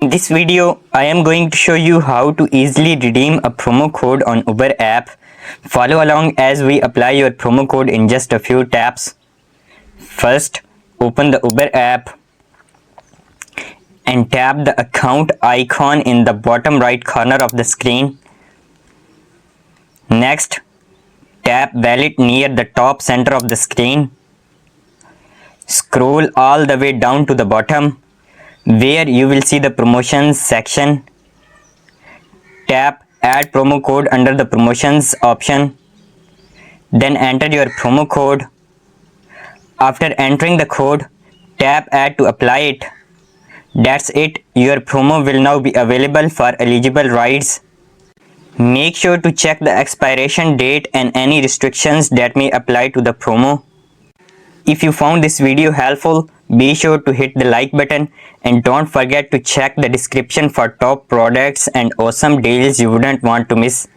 this video, I am going to show you how to easily redeem a promo code on Uber app. Follow along as we apply your promo code in just a few taps. First, open the Uber app and tap the account icon in the bottom right corner of the screen. Next, tap wallet near the top center of the screen. Scroll all the way down to the bottom where you will see the promotions section. Tap add promo code under the promotions option. Then enter your promo code. After entering the code, tap add to apply it. That's it, your promo will now be available for eligible rides. Make sure to check the expiration date and any restrictions that may apply to the promo. If you found this video helpful, be sure to hit the like button and don't forget to check the description for top products and awesome deals you wouldn't want to miss.